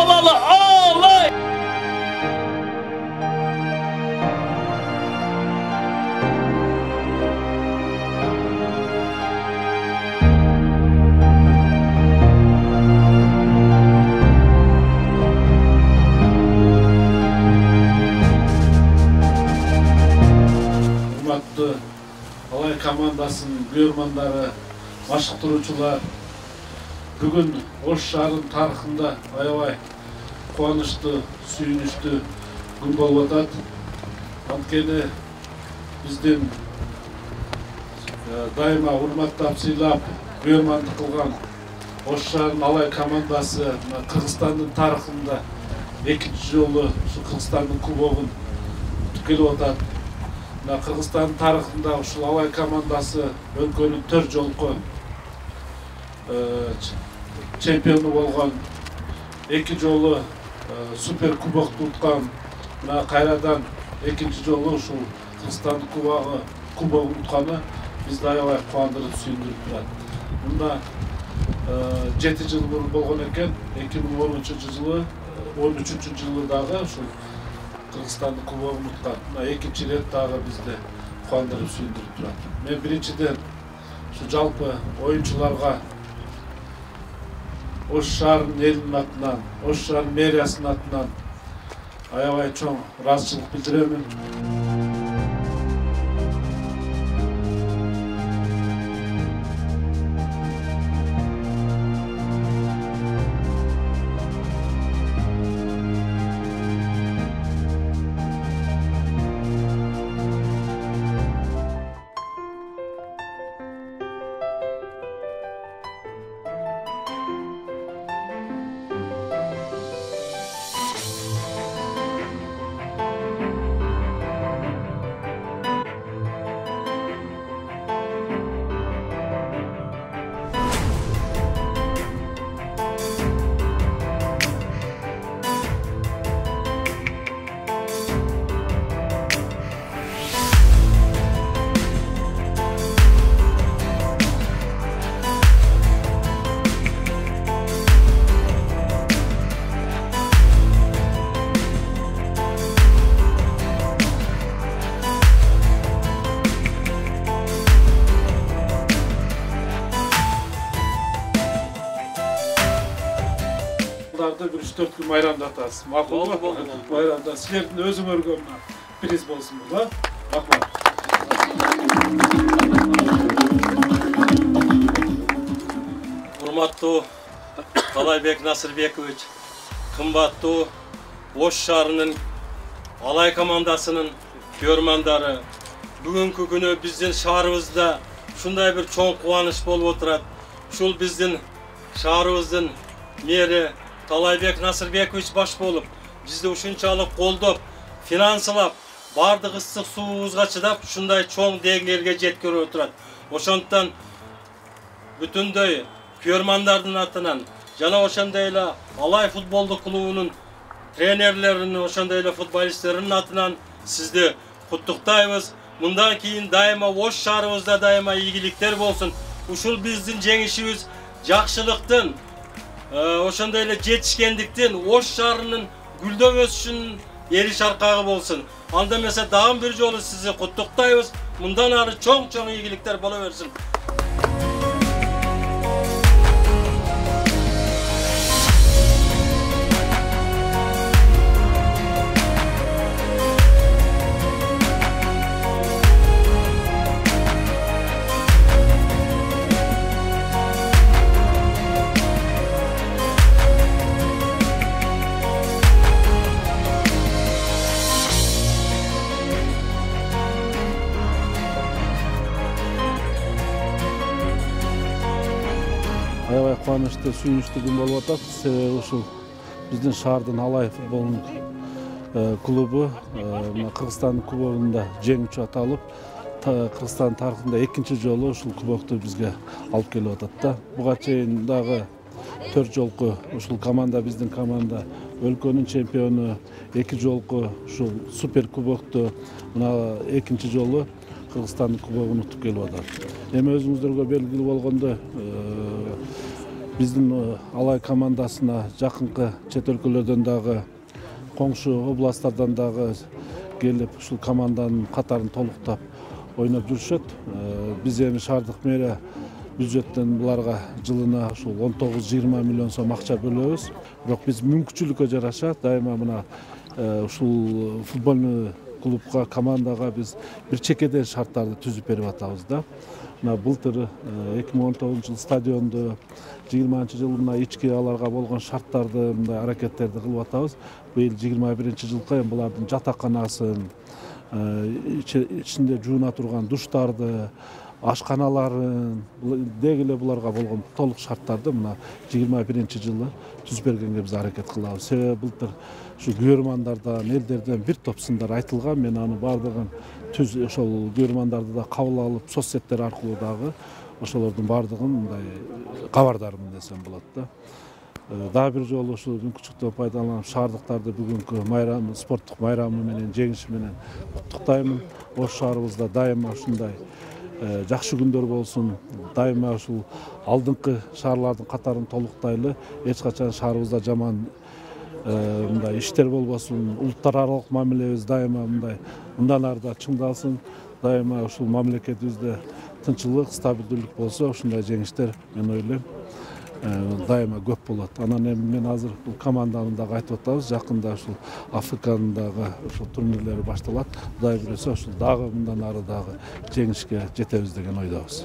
Salalı Alay! Hurmatlı Alay komandasının buyurmandары, машықтыруучулар, бүгін Ош шаарынын тарыхында аябай кубанычтуу, сүйүнүчтүү күн болуп атат. Анткени биздин дайыма урматтап, сыйлап, бuyurмандык кылган Ош шаарынын Алай командасы Кыргызстандын тарыхында экинчи жолу Кыргызстандын кубогун келип атат. Кыргызстандын тарыхында ушул Алай командасы өлкөнүн 4 жолку чемпиону болгон, 2 жолу супер кубокту уткан, кайрадан экинчи жолу ушул Кыргызстандын кубогун утканы бизди аябай кубандырып, сүйүндүрүп турат. Мында 7 жыл мурун болгон экен, 2013 жылы дагы ушул Кыргызстандын кубогун уткан. Экинчи рет дагы бизди кубандырып, сүйүндүрүп турат. Мен биринчиден ушу жалпы оюнчуларга Ош шаарынын элинин атынан, Ош шаарынын мэриясынын атынан аябай чоң ыраазычылык билдиремин. Bir 3-4 gün mayramdatасыз. Макул болду. Майрамда силердин өзүңөргө приз болсун бул, да? Рахмат. Урматтуу Талайбек Насырбекович, кымбаттуу Ош шаарынын Алай командасынын бuyurмандары, бүгүнкү күнү биздин шаарыбызда ушундай бир чоң кубаныч болуп отурат. Ушул биздин шаарыбыздын мэри Талайбек Насырбекович баш болуп, бизди ушунчалык колдоп, финансылап, бардык ысык суубузга чыдап, ушундай чоң деңгээлге жеткирип отурат. Ошондуктан бүтүндөй күйөрмандардын атынан жана ошондой эле Алай футболдук клубунун тренерлеринин, ошондой эле футболисттеринин атынан сизди куттуктайбыз. Мындан кийин дайыма Ош шаарыбызда дайыма ийгиликтер болсун. Ушул биздин жеңишибиз жакшылыктын, ошондой эле жетишкендиктен Ош шаарынын гүлдөп өсүшүнүн эри шаркагы болсун. Анда эмесе дагы бир жолу сизди куттуктайбыз. Мындан ары чоң ийгиликтер боло берсин. Аябай кубанычтуу, сүйүнүчтүү күн болуп атат. Себеби ушул биздин шаардын Алай футболунун клубу Кыргызстандын кубогунда жеңүүчү аталып, Кыргызстандын тарыхында экинчи жолу ушул кубокту бизге алып келип атат да. Буга чейин дагы 4 жолку ушул команда, биздин команда өлкөнүн чемпиону, 2 жолку ушул супер кубокту мына экинчи жолу Кыргызстандын кубогун утуп келип атат. Эми өзүңүздөргө белгилүү болгондой, биздин Алай командасына жакынкы чет өлкөлөрдөн дагы, коңшу областтардан дагы келип ушул команданын катарын толуктап ойноп жүрүшөт. Биз эми шаардык мэрия бюджеттен буларга жылына ушул 19-20 миллион сом акча бөлөбүз. Бирок биз мүмкүнчүлүккө жараша дайыма мына ушул футбольный клубка, командага биз бир чекеден шарттарды түзүп берип атабыз да. Мына былтыр 2019 жыл стадионду, 20-жыл мына ички аларга болгон шарттарды, мындай аракеттерди кылып атабыз. Быйыл 21-жылга эми булардын жатаканасын, ичинде жууна турган душтарды, ашканаларын, деги эле буларга болгон толук шарттарды мына 21-жылы түзүп бергенге биз аракет кылабыз. Себеби былтыр ушу көрөрмандардан, элдерден бир топ сындар айтылган. Мен аны бардыгын ошол көрөрмандарды да кабыл алып, соцсеттер аркылуу дагы ошолордун бардыгын мындай кабардармын десем болот да. Дагы бир жолу ушул мүмкүнчүлүктү пайдаланып шаардыктарды бүгүнкү майрам, спорттук майрамы менен, жеңиши менен куттуктаймын. Ош шаарыбызда дайыма ушундай жакшы күндөр болсун. Дайыма ушул алдыңкы шаарлардын катарын толуктайлы. Эч качан шаарыбызда жаман мындай иштер болбосун. Улуттар аралык мамилебиз дайыма мындай мындан ары да чыңдалсын. Дайыма ушул мамлекетибизде тынччылык, стабилдүүлүк болсо, ушундай жеңиштер мен ойлойм дайыма көп болот. Анан эми мен азыр бул команданы дагы айтып атабыз. Жакында ушул Африканын дагы ушул турнирлери башталат. Кудай буйруса ушул дагы мындан ары дагы жеңишке жетебиз деген ойдобуз.